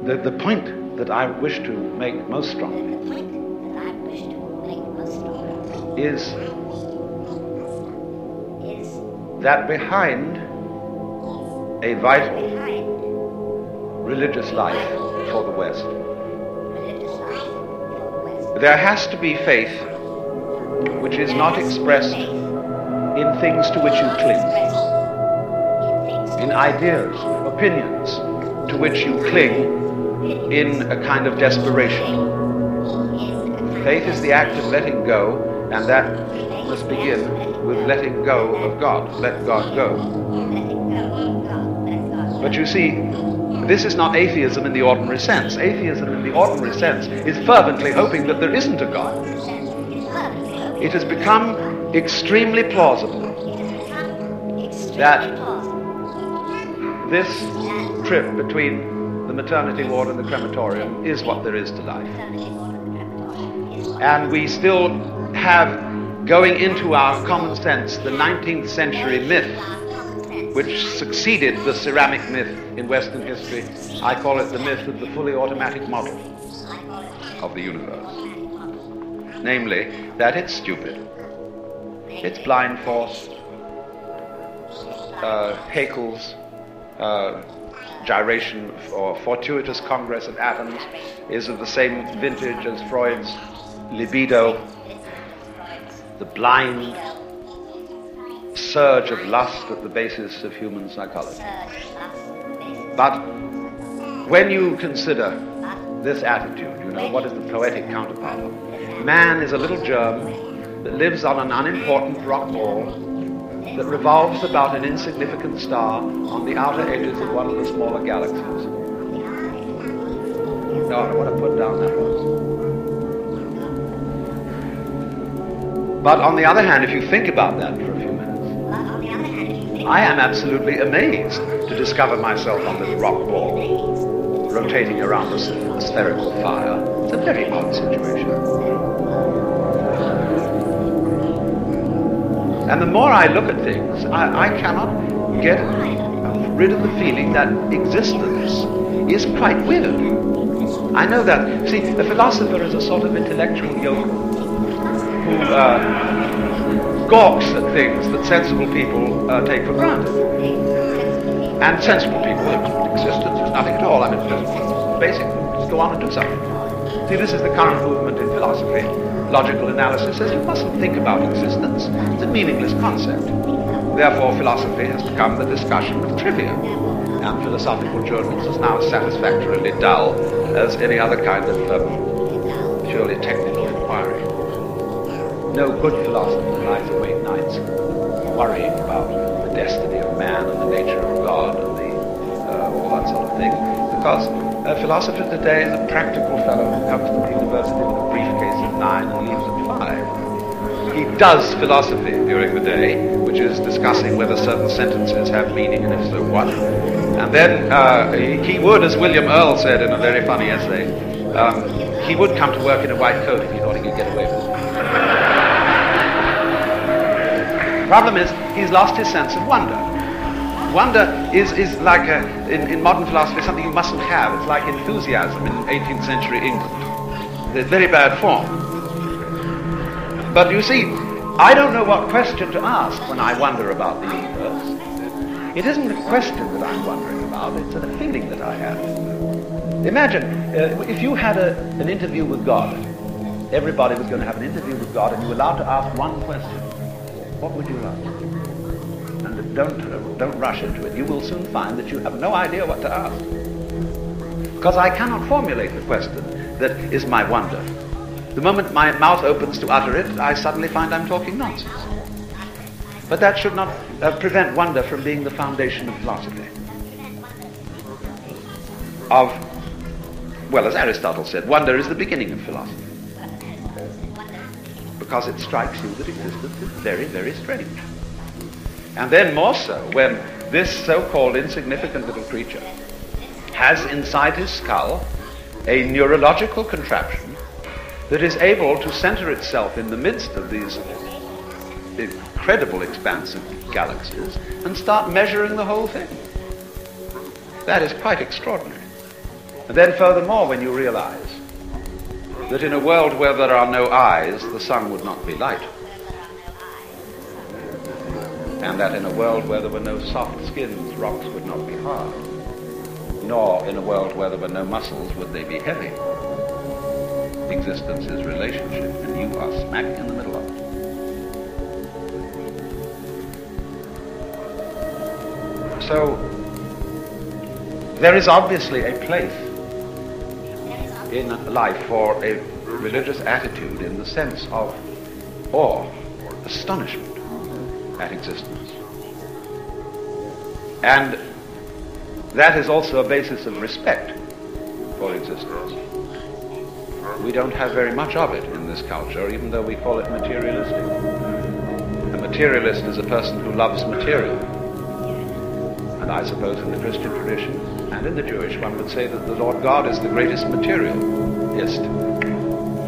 The point that I wish to make most strongly is that behind a vital religious life for the West, there has to be faith which is not expressed in things to which you cling, in ideas, opinions to which you cling in a kind of desperation. Faith is the act of letting go, and that must begin with letting go of God. Let God go. But you see, this is not atheism in the ordinary sense. Atheism in the ordinary sense is fervently hoping that there isn't a God. It has become extremely plausible that this trip between the maternity ward and the crematorium is what there is to life. And we still have going into our common sense the 19th century myth which succeeded the ceramic myth in Western history. I call it the myth of the fully automatic model of the universe. Namely, that it's stupid, it's blind force, Haeckel's gyration or fortuitous congress of atoms is of the same vintage as Freud's libido, the blind surge of lust at the basis of human psychology. But when you consider this attitude, you know, what is the poetic counterpart of it? Man is a little germ that lives on an unimportant rock ball that revolves about an insignificant star on the outer edges of one of the smaller galaxies. No, I want to put down that one. But on the other hand, if you think about that for a few minutes, I am absolutely amazed to discover myself on this rock ball, rotating around a spherical fire. It's a very odd situation. And the more I look at things, I cannot get rid of the feeling that existence is quite weird. I know that, see, the philosopher is a sort of intellectual yokel who gawks at things that sensible people take for granted. And sensible people, existence is nothing at all. I mean, it's just basic, just go on and do something. See, this is the current movement in philosophy. Logical analysis says you mustn't think about existence. It's a meaningless concept. Therefore, philosophy has become the discussion of trivia. And philosophical journals is now as satisfactorily dull as any other kind of purely technical inquiry. No good philosopher lies awake nights worrying about the destiny of man and the nature of God and all that sort of thing, because a philosopher today is a practical fellow who comes to the university with a briefcase of 9 and leaves at 5. He does philosophy during the day, which is discussing whether certain sentences have meaning and if so what. And then he would, as William Earle said in a very funny essay, he would come to work in a white coat if he thought he could get away with it. The problem is, he's lost his sense of wonder. Wonder is like, in modern philosophy, something you mustn't have. It's like enthusiasm in 18th century England. It's very bad form. But you see, I don't know what question to ask when I wonder about the universe. It isn't a question that I'm wondering about, it's a feeling that I have. Imagine, if you had an interview with God, everybody was going to have an interview with God, and you were allowed to ask one question. What would you ask? And don't rush into it. You will soon find that you have no idea what to ask. Because I cannot formulate the question that is my wonder. The moment my mouth opens to utter it, I suddenly find I'm talking nonsense. But that should not prevent wonder from being the foundation of philosophy. Well, as Aristotle said, wonder is the beginning of philosophy. Because it strikes you that existence is very, very strange. And then more so when this so-called insignificant little creature has inside his skull a neurological contraption that is able to center itself in the midst of these incredible expanse of galaxies and start measuring the whole thing. That is quite extraordinary. And then furthermore, when you realize that in a world where there are no eyes, the sun would not be light. And that in a world where there were no soft skins, rocks would not be hard. Nor in a world where there were no muscles would they be heavy. Existence is relationship, and you are smack in the middle of it. So, there is obviously a place in life for a religious attitude in the sense of awe, astonishment at existence. And that is also a basis of respect for existence. We don't have very much of it in this culture, even though we call it materialistic. A materialist is a person who loves material. And I suppose in the Christian tradition and in the Jewish one would say that the Lord God is the greatest materialist.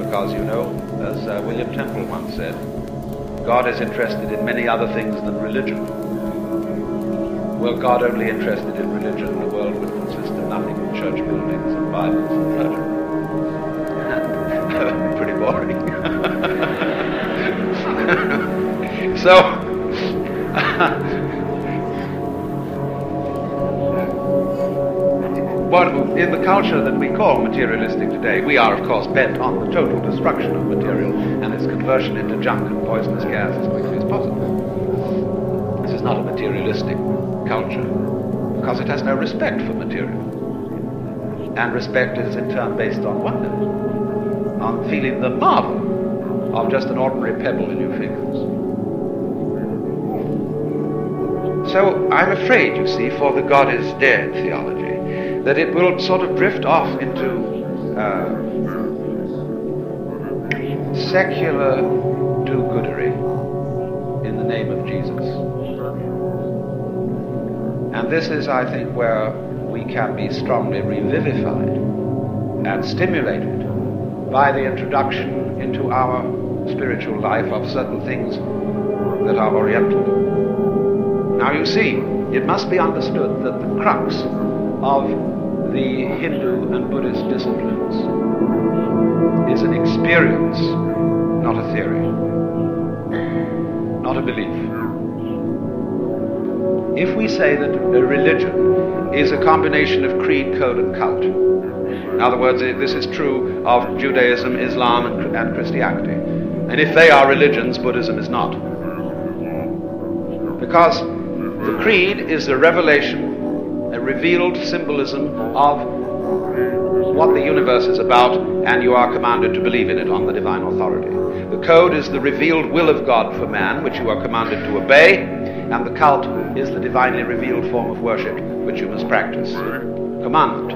Because, you know, as William Temple once said, God is interested in many other things than religion. Were God only interested in religion, the world would consist of nothing but church buildings and Bibles and furniture. That would be pretty boring. So, in the culture that we call materialistic today, we are, of course, bent on the total destruction of material and its conversion into junk and poisonous gas as quickly as possible. This is not a materialistic culture, because it has no respect for material. And respect is in turn based on wonder, on feeling the marvel of just an ordinary pebble in your fingers. So I'm afraid, you see, for the God is dead theology, that it will sort of drift off into secular do-goodery in the name of Jesus. And this is, I think, where we can be strongly revivified and stimulated by the introduction into our spiritual life of certain things that are Oriental. Now you see, it must be understood that the crux of the Hindu and Buddhist disciplines is an experience, not a theory, not a belief. If we say that a religion is a combination of creed, code, and cult, in other words, this is true of Judaism, Islam, and Christianity, and if they are religions, Buddhism is not. Because the creed is the revelation, a revealed symbolism of what the universe is about, and you are commanded to believe in it on the divine authority. The code is the revealed will of God for man, which you are commanded to obey, and the cult is the divinely revealed form of worship, which you must practice. Commandment,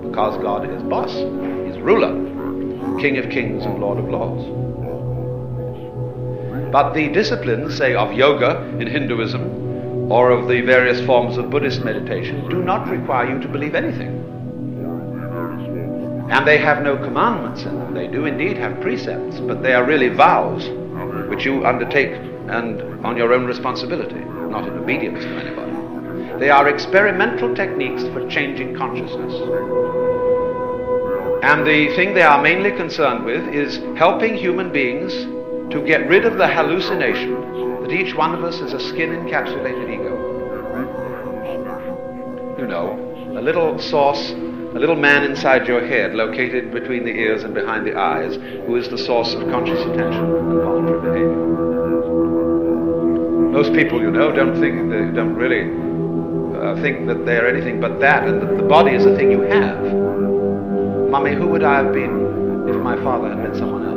because God is boss, He's ruler, King of kings and Lord of lords. But the disciplines, say, of yoga in Hinduism, or of the various forms of Buddhist meditation, do not require you to believe anything. And they have no commandments in them. They do indeed have precepts, but they are really vows which you undertake and on your own responsibility, not in obedience to anybody. They are experimental techniques for changing consciousness. And the thing they are mainly concerned with is helping human beings to get rid of the hallucination that each one of us is a skin-encapsulated ego. You know, a little source, a little man inside your head, located between the ears and behind the eyes, who is the source of conscious attention and voluntary behavior. Most people, you know, don't really think that they're anything but that, and that the body is a thing you have. Mummy, who would I have been if my father had been someone else?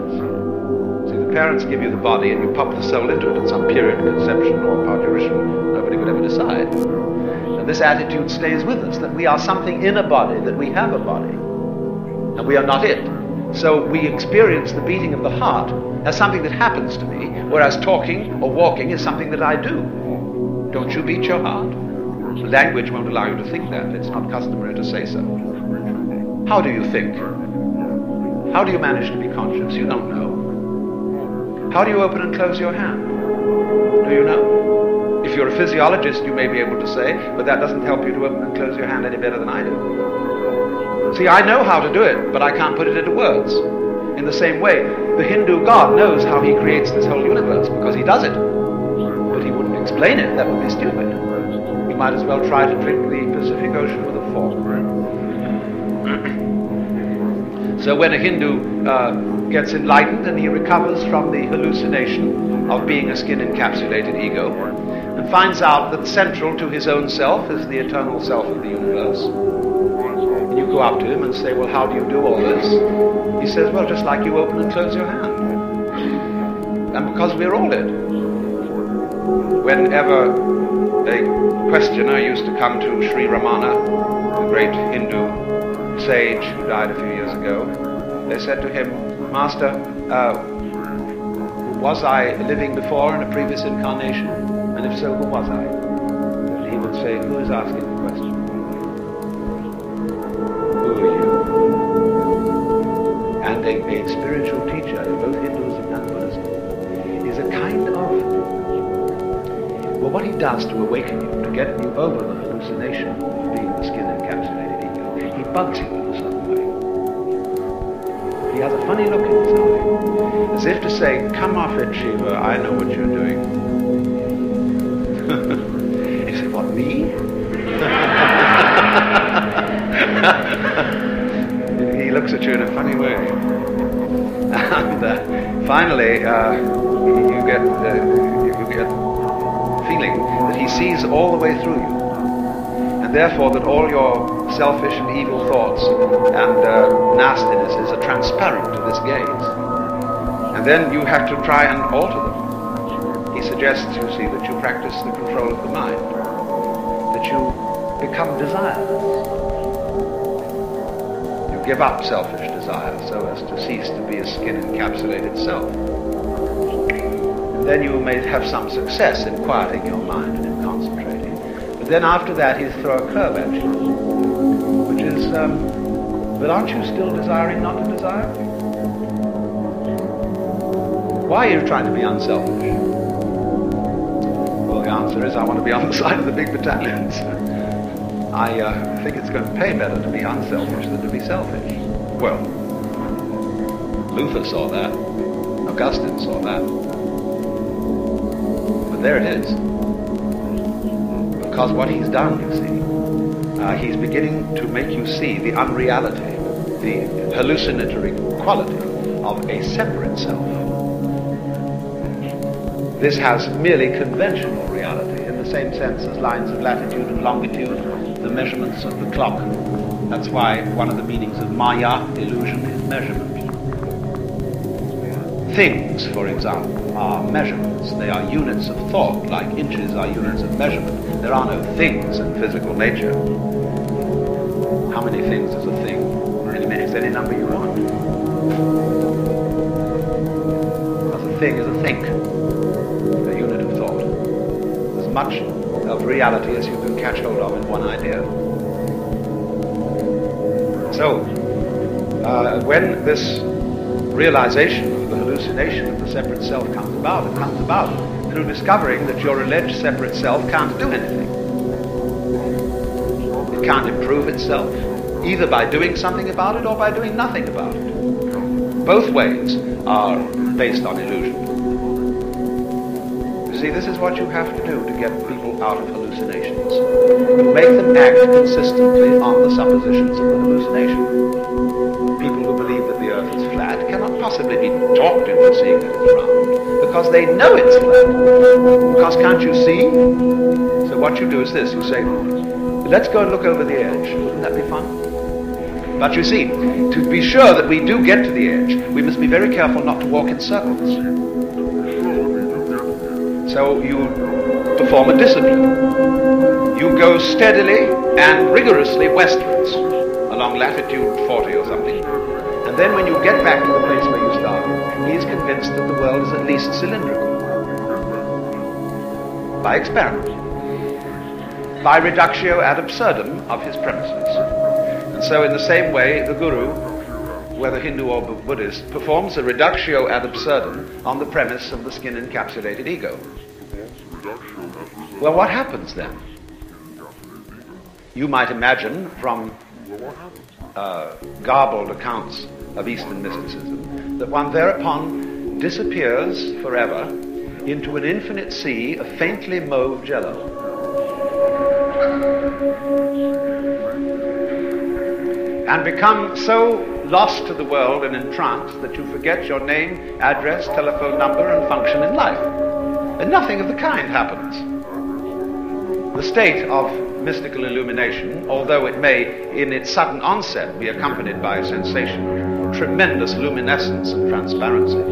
Parents give you the body and you pop the soul into it at some period of conception or parturition. Nobody could ever decide. And this attitude stays with us, that we are something in a body, that we have a body, and we are not it. So we experience the beating of the heart as something that happens to me, whereas talking or walking is something that I do. Don't you beat your heart? Language won't allow you to think that. It's not customary to say so. How do you think? How do you manage to be conscious? You don't know. How do you open and close your hand? Do you know? If you're a physiologist, you may be able to say, but that doesn't help you to open and close your hand any better than I do. See, I know how to do it, but I can't put it into words. In the same way, the Hindu God knows how he creates this whole universe because he does it. But he wouldn't explain it, that would be stupid. He might as well try to drink the Pacific Ocean with a fork. So when a Hindu gets enlightened and he recovers from the hallucination of being a skin-encapsulated ego and finds out that central to his own self is the eternal self of the universe, and you go up to him and say, well, how do you do all this? He says, well, just like you open and close your hand. And because we're all it. Whenever a questioner used to come to Sri Ramana, the great Hindu sage who died a few years ago, they said to him, Master, was I living before in a previous incarnation? And if so, who was I? And he would say, who is asking the question? Who are you? And a spiritual teacher in both Hinduism and Buddhism is a kind of, well, what he does to awaken you, to get you over the hallucination of being the skin-encapsulated ego, he bugs you in a certain way. He has a funny look in his eye, as if to say, come off it, Shiva, I know what you're doing. He said, what, me? He looks at you in a funny way. And finally, you get feeling that he sees all the way through you, and therefore that all your selfish and evil thoughts and nastinesses are transparent to this gaze. And then you have to try and alter them. He suggests, you see, that you practice the control of the mind, that you become desireless. You give up selfish desire so as to cease to be a skin-encapsulated self. And then you may have some success in quieting your mind and in concentrating. But then after that he'll throw a curve at you, which is, but aren't you still desiring not to desire? Why are you trying to be unselfish? Well, the answer is I want to be on the side of the big battalions. I think it's going to pay better to be unselfish than to be selfish. Well, Luther saw that. Augustine saw that. But there it is. Because what he's done, you see, he's beginning to make you see the unreality, the hallucinatory quality of a separate self. This has merely conventional reality in the same sense as lines of latitude and longitude, the measurements of the clock. That's why one of the meanings of Maya, illusion, is measurement. Things, for example, are measurements. They are units of thought, like inches are units of measurement. There are no things in physical nature. How many things is a thing? It's any number you want. Because a thing is a think. A unit of thought. As much of reality as you can catch hold of in one idea. So, when this realization of the hallucination of the separate self comes about, it comes about through discovering that your alleged separate self can't do anything. It can't improve itself, either by doing something about it or by doing nothing about it. Both ways are based on illusion. See, this is what you have to do to get people out of hallucinations. You make them act consistently on the suppositions of the hallucination. People who believe that the earth is flat cannot possibly be talked into seeing that it's round, because they know it's flat. Because can't you see? So what you do is this, you say, let's go and look over the edge. Wouldn't that be fun? But you see, to be sure that we do get to the edge, we must be very careful not to walk in circles. So you perform a discipline. You go steadily and rigorously westwards along latitude 40 or something. And then when you get back to the place where you started, he is convinced that the world is at least cylindrical. By experiment. By reductio ad absurdum of his premises. And so in the same way, the Guru, whether Hindu or Buddhist, performs a reductio ad absurdum on the premise of the skin-encapsulated ego. Well, what happens then? You might imagine from garbled accounts of Eastern mysticism, that one thereupon disappears forever into an infinite sea of faintly mauve jello. And become so lost to the world and entranced that you forget your name, address, telephone number, and function in life. And nothing of the kind happens. The state of mystical illumination, although it may, in its sudden onset, be accompanied by a sensation of tremendous luminescence and transparency,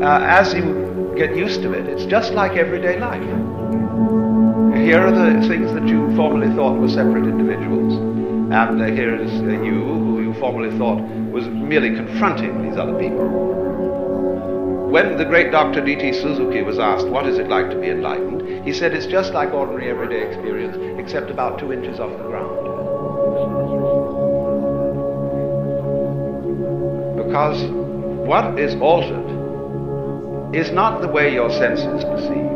as you get used to it, it's just like everyday life. Here are the things that you formerly thought were separate individuals, and here is you who you formerly thought was merely confronting these other people. When the great Dr. D.T. Suzuki was asked, what is it like to be enlightened? He said, it's just like ordinary everyday experience, except about 2 inches off the ground. Because what is altered is not the way your senses perceive.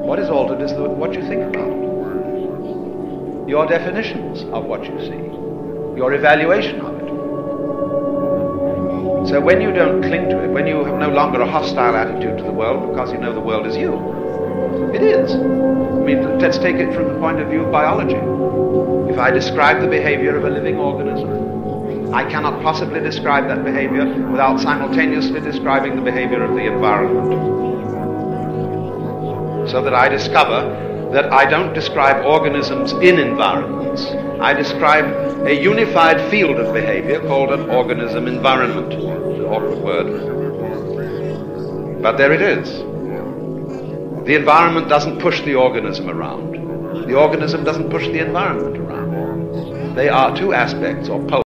What is altered is what you think about it. Your definitions of what you see, your evaluation of it. So when you don't cling to it, when you have no longer a hostile attitude to the world because you know the world is you, it is. I mean, let's take it from the point of view of biology. If I describe the behavior of a living organism, I cannot possibly describe that behavior without simultaneously describing the behavior of the environment. So that I discover that I don't describe organisms in environments. I describe a unified field of behavior called an organism environment. It's an awkward word. But there it is. The environment doesn't push the organism around. The organism doesn't push the environment around. They are two aspects or poles